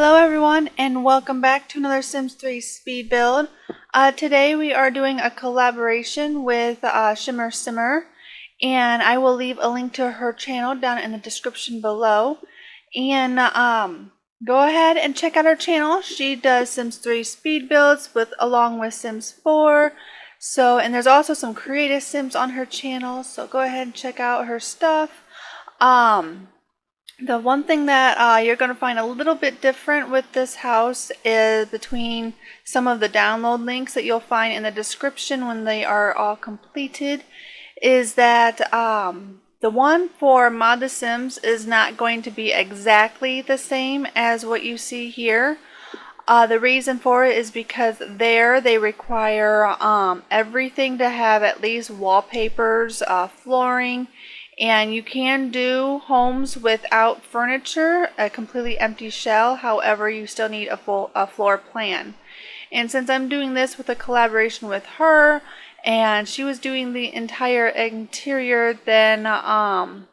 Hello everyone and welcome back to another Sims 3 speed build. Today we are doing a collaboration with Shimmer, and I will leave a link to her channel down in the description below. And go ahead and check out her channel. She does Sims 3 speed builds along with Sims 4. And there's also some creative Sims on her channel, so go ahead and check out her stuff. The one thing that you're going to find a little bit different with this house is between some of the download links that you'll find in the description when they are all completed, is that the one for Mod the Sims is not going to be exactly the same as what you see here. The reason for it is because there they require everything to have at least wallpapers, flooring, and you can do homes without furniture, a completely empty shell. However, you still need a floor plan. And since I'm doing this with a collaboration with her, and she was doing the entire interior, then I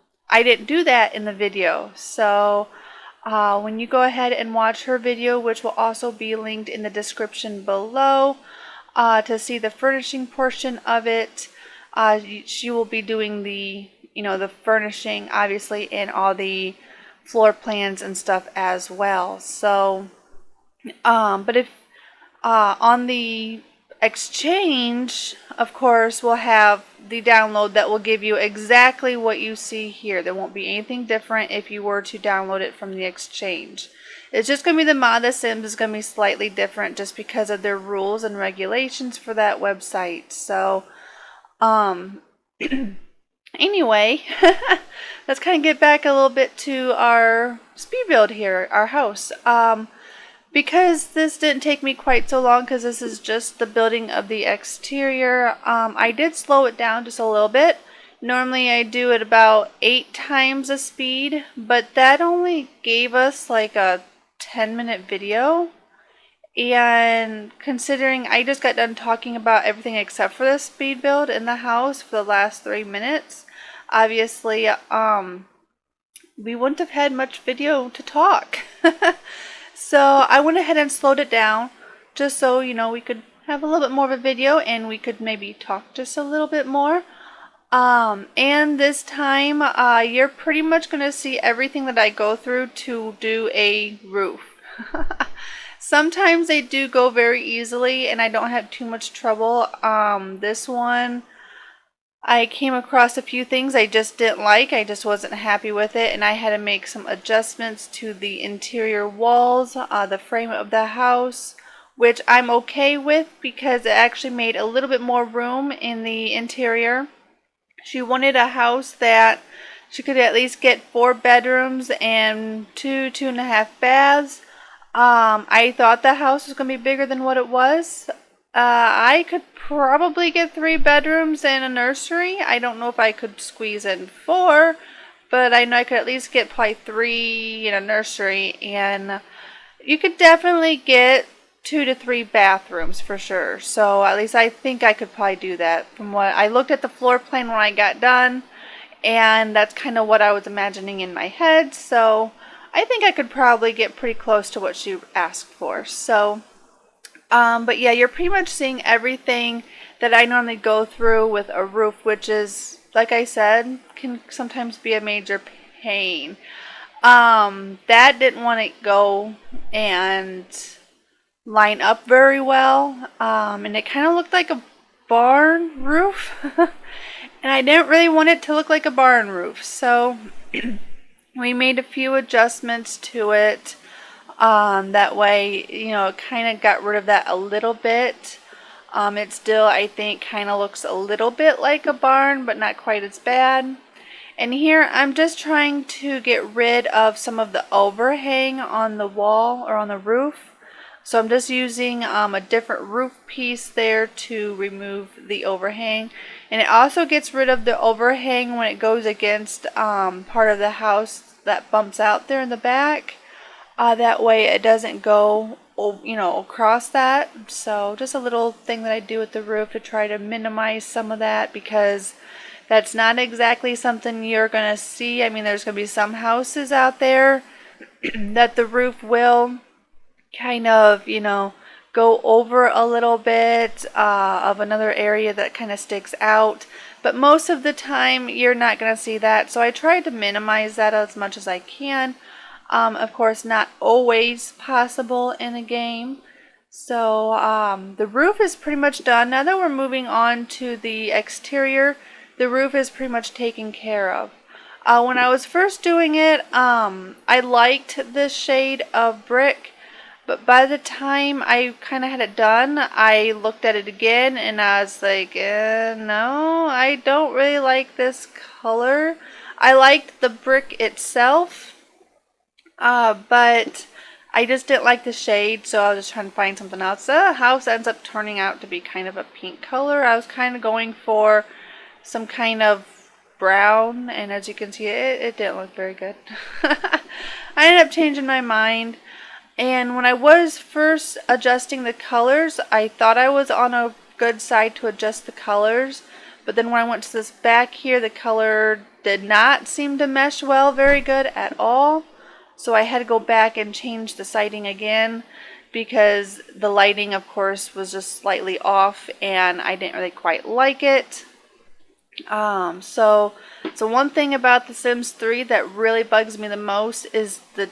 didn't do that in the video. So when you go ahead and watch her video, which will also be linked in the description below, to see the furnishing portion of it, she will be doing the the furnishing, obviously, and all the floor plans and stuff as well. So, but if on the exchange, of course, we'll have the download that will give you exactly what you see here. There won't be anything different if you were to download it from the exchange. It's just going to be the Mod the Sims is going to be slightly different just because of their rules and regulations for that website. So, anyway, let's kind of get back a little bit to our speed build here, our house. Because this didn't take me quite so long, because this is just the building of the exterior, I did slow it down just a little bit. Normally I do it about 8 times the speed, but that only gave us like a 10-minute video. And considering I just got done talking about everything except for the speed build in the house for the last 3 minutes, obviously we wouldn't have had much video to talk. So I went ahead and slowed it down just so we could have a little bit more of a video and we could maybe talk just a little bit more. And this time you're pretty much going to see everything that I go through to do a roof. Sometimes they do go very easily and I don't have too much trouble. This one, I came across a few things I just didn't like. I just wasn't happy with it, and I had to make some adjustments to the interior walls, the frame of the house, which I'm okay with because it actually made a little bit more room in the interior. She wanted a house that she could at least get 4 bedrooms and 2.5 baths. I thought the house was going to be bigger than what it was. I could probably get 3 bedrooms and a nursery. I don't know if I could squeeze in 4, but I know I could at least get probably 3 in a nursery, and you could definitely get 2 to 3 bathrooms for sure. So at least I think I could probably do that. From what I looked at the floor plan when I got done, and that's kind of what I was imagining in my head. So I think I could probably get pretty close to what she asked for. So, but yeah, you're pretty much seeing everything that I normally go through with a roof, which is, like I said, can sometimes be a major pain. That didn't want to go and line up very well, and it kind of looked like a barn roof, and I didn't really want it to look like a barn roof, so we made a few adjustments to it. That way, it kind of got rid of that a little bit. It still, I think, kind of looks a little bit like a barn, but not quite as bad. And here, I'm just trying to get rid of some of the overhang on the wall or on the roof. So I'm just using a different roof piece there to remove the overhang. And it also gets rid of the overhang when it goes against part of the house that bumps out there in the back. That way it doesn't go, across that. So just a little thing that I do with the roof to try to minimize some of that, because that's not exactly something you're going to see. I mean, there's going to be some houses out there that the roof will kind of, you know, go over a little bit of another area that kind of sticks out. But most of the time, you're not going to see that. So I try to minimize that as much as I can. Of course, not always possible in a game. So the roof is pretty much done. Now that we're moving on to the exterior, the roof is pretty much taken care of. When I was first doing it, I liked this shade of brick, but by the time I kind of had it done, I looked at it again and I was like, no, I don't really like this color. I liked the brick itself, but I just didn't like the shade, so I was just trying to find something else. The house ends up turning out to be kind of a pink color. I was kind of going for some kind of brown, and as you can see, it didn't look very good. I ended up changing my mind, and when I was first adjusting the colors, I thought I was on a good side to adjust the colors, but then when I went to this back here, the color did not seem to mesh well very good at all. So I had to go back and change the siding again because the lighting, of course, was just slightly off and I didn't really quite like it. So one thing about The Sims 3 that really bugs me the most is the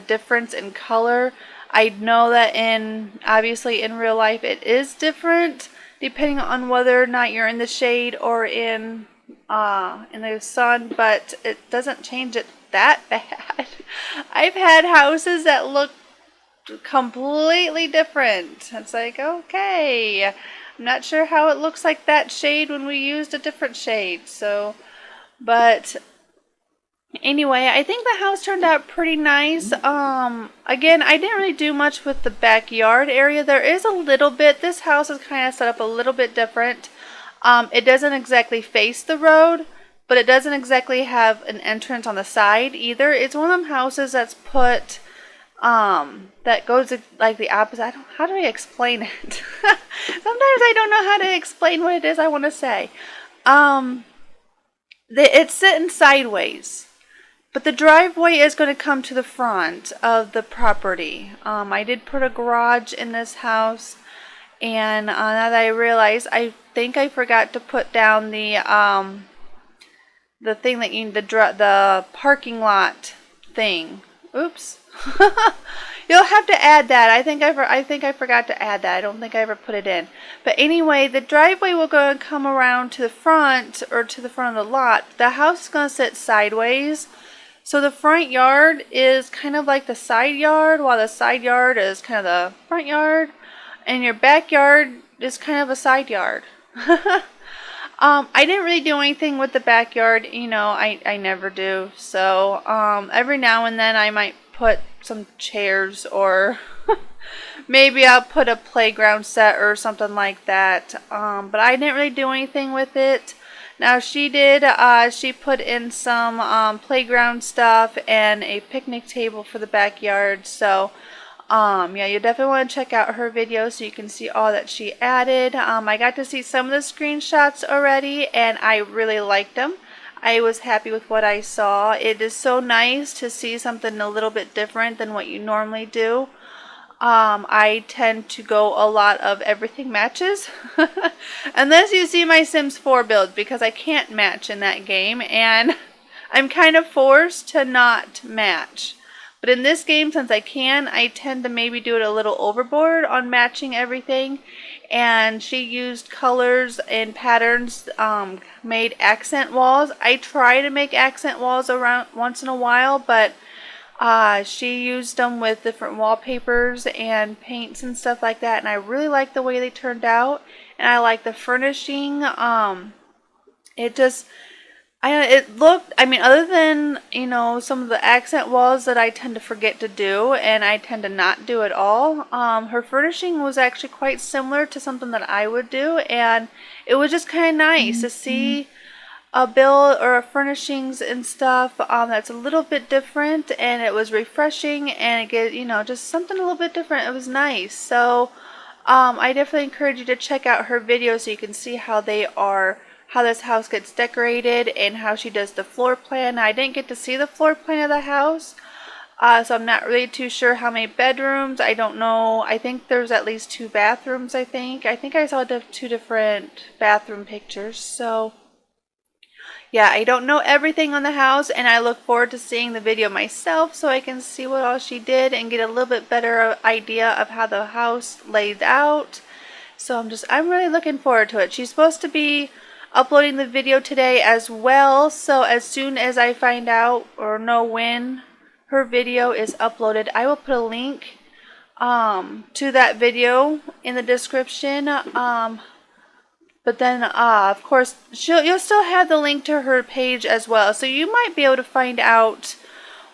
difference in color. I know that obviously in real life it is different depending on whether or not you're in the shade or in the sun, but it doesn't change it that bad. I've had houses that look completely different. It's like, okay, I'm not sure how it looks like that shade when we used a different shade. So, but anyway, I think the house turned out pretty nice. Again, I didn't really do much with the backyard area. There is a little bit. This house is kind of set up a little bit different. It doesn't exactly face the road, but it doesn't exactly have an entrance on the side either. It's one of them houses that's put, that goes like the opposite. How do I explain it? Sometimes I don't know how to explain what it is I want to say. It's sitting sideways, but the driveway is going to come to the front of the property. I did put a garage in this house, and now that I realize, I think I forgot to put down the thing that the parking lot thing. Oops. You'll have to add that. I think I forgot to add that. I don't think I ever put it in. But anyway, the driveway will go and come around to the front, or to the front of the lot. The house is going to sit sideways. So the front yard is kind of like the side yard, while the side yard is kind of the front yard. And your backyard is kind of a side yard. I didn't really do anything with the backyard. You know, I never do. So every now and then I might put some chairs, or maybe I'll put a playground set or something like that. But I didn't really do anything with it. Now she did, she put in some playground stuff and a picnic table for the backyard. So yeah, you definitely want to check out her video so you can see all that she added. I got to see some of the screenshots already and I really liked them. I was happy with what I saw. It is so nice to see something a little bit different than what you normally do. I tend to go a lot of everything matches. Unless you see my Sims 4 build, because I can't match in that game and I'm kind of forced to not match. But in this game, since I can, I tend to maybe do it a little overboard on matching everything. And she used colors and patterns, made accent walls. I try to make accent walls around once in a while, but she used them with different wallpapers and paints and stuff like that. And I really like the way they turned out. And I like the furnishing. It looked, I mean, other than, you know, some of the accent walls that I tend to forget to do, and I tend to not do at all, her furnishing was actually quite similar to something that I would do, and it was just kind of nice to see a build or a furnishings and stuff that's a little bit different, and it was refreshing, and it get, you know, just something a little bit different. It was nice. So I definitely encourage you to check out her videos so you can see how this house gets decorated and how she does the floor plan. I didn't get to see the floor plan of the house, So I'm not really too sure how many bedrooms. I don't know. I think there's at least 2 bathrooms, I think. I think I saw 2 different bathroom pictures. So yeah, I don't know everything on the house, and I look forward to seeing the video myself so I can see what all she did and get a little bit better idea of how the house laid out. So I'm really looking forward to it. She's supposed to be uploading the video today as well, so as soon as I find out or know when her video is uploaded, I will put a link to that video in the description. But then, of course, you'll still have the link to her page as well. So you might be able to find out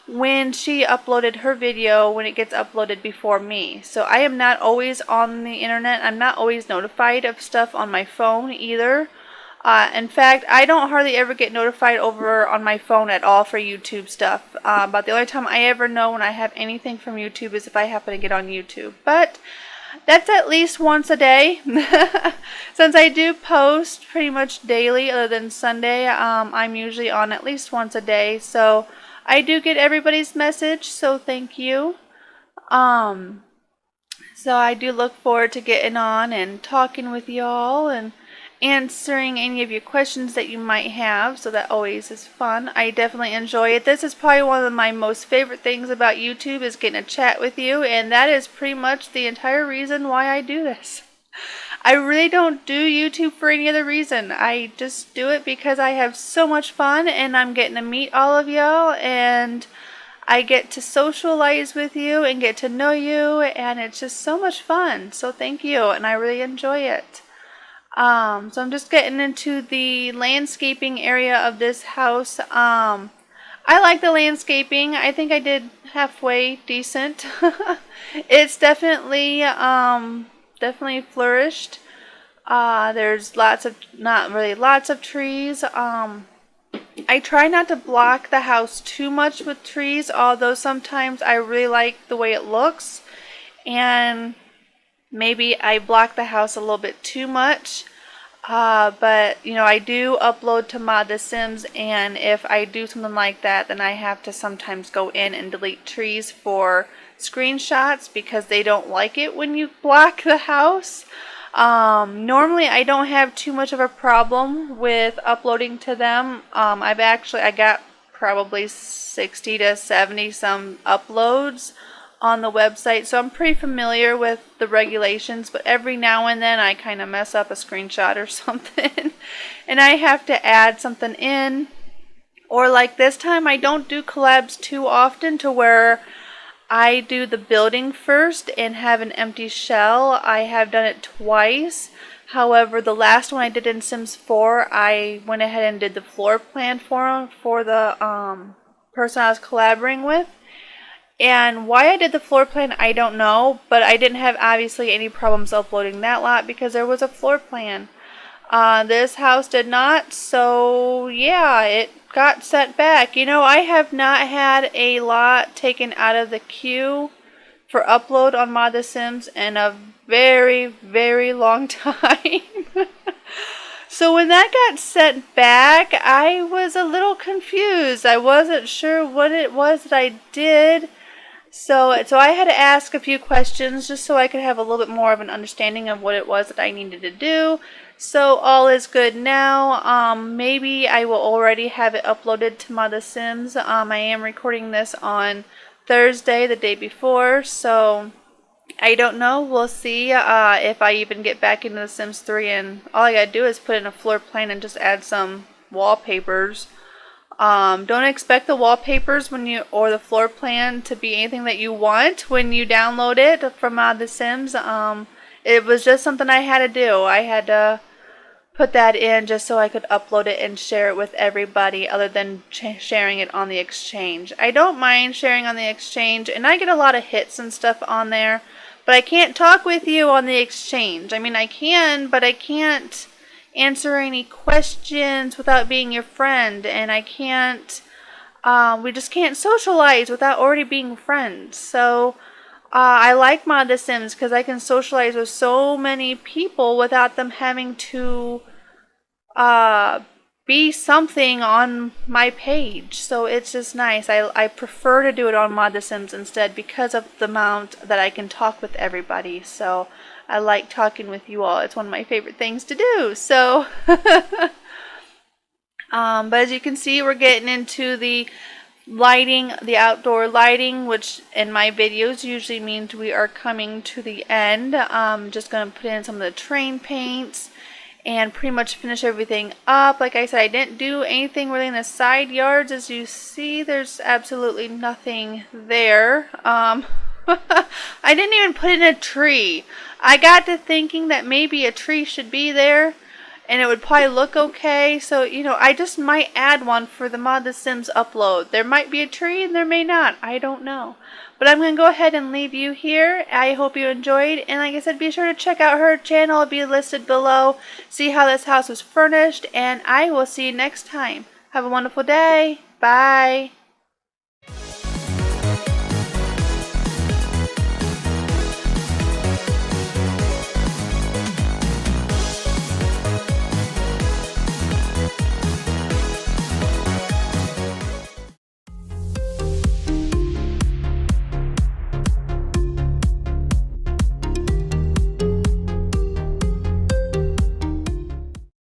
when she uploaded her video when it gets uploaded before me. So I am not always on the internet. I'm not always notified of stuff on my phone either. In fact, I don't hardly ever get notified over on my phone at all for YouTube stuff. But the only time I ever know when I have anything from YouTube is if I happen to get on YouTube. But that's at least once a day. Since I do post pretty much daily other than Sunday, I'm usually on at least once a day. So I do get everybody's message, so thank you. So I do look forward to getting on and talking with y'all and answering any of your questions that you might have, so that always is fun. I definitely enjoy it. This is probably one of my most favorite things about YouTube, is getting a chat with you, and that is pretty much the entire reason why I do this. I really don't do YouTube for any other reason. I just do it because I have so much fun and I'm getting to meet all of y'all, and I get to socialize with you and get to know you, and it's just so much fun. So thank you, and I really enjoy it. So I'm just getting into the landscaping area of this house. I like the landscaping. I think I did halfway decent. It's definitely flourished. There's not really lots of trees. I try not to block the house too much with trees, although sometimes I really like the way it looks, and maybe I block the house a little bit too much. But you know, I do upload to Mod the Sims, and if I do something like that, then I have to sometimes go in and delete trees for screenshots because they don't like it when you block the house. Normally I don't have too much of a problem with uploading to them. I got probably 60 to 70 some uploads on the website, so I'm pretty familiar with the regulations, but every now and then I kind of mess up a screenshot or something and I have to add something in. Or like this time, I don't do collabs too often to where I do the building first and have an empty shell. I have done it twice. However, the last one I did in Sims 4, I went ahead and did the floor plan for the person I was collaborating with. And why I did the floor plan, I don't know, but I didn't have obviously any problems uploading that lot because there was a floor plan. This house did not, so yeah, it got set back. You know, I have not had a lot taken out of the queue for upload on Mod the Sims in a very, very long time. So when that got set back, I was a little confused. I wasn't sure what it was that I did. So I had to ask a few questions just so I could have a little bit more of an understanding of what it was that I needed to do. So all is good now. Maybe I will already have it uploaded to Mod the Sims. I am recording this on Thursday, the day before, so I don't know. We'll see if I even get back into The Sims 3, and all I gotta do is put in a floor plan and just add some wallpapers. Don't expect the wallpapers or the floor plan to be anything that you want when you download it from The Sims. It was just something I had to do. I had to put that in just so I could upload it and share it with everybody other than sharing it on the exchange. I don't mind sharing on the exchange, and I get a lot of hits and stuff on there, but I can't talk with you on the exchange. I mean, I can, but I can't answer any questions without being your friend, and I can't, we just can't socialize without already being friends. So I like Mod the Sims because I can socialize with so many people without them having to be something on my page. So it's just nice. I prefer to do it on Mod The Sims instead because of the amount that I can talk with everybody. So I like talking with you all. It's one of my favorite things to do. So, but as you can see, we're getting into the lighting, the outdoor lighting, which in my videos usually means we are coming to the end. Just going to put in some of the train paints and pretty much finish everything up. Like I said, I didn't do anything really in the side yards. As you see, there's absolutely nothing there. I didn't even put in a tree. I got to thinking that maybe a tree should be there and it would probably look okay. So, you know, I just might add one for the Mod The Sims upload. There might be a tree and there may not. I don't know. But I'm going to go ahead and leave you here. I hope you enjoyed. And like I said, be sure to check out her channel. It'll be listed below. See how this house was furnished. And I will see you next time. Have a wonderful day. Bye.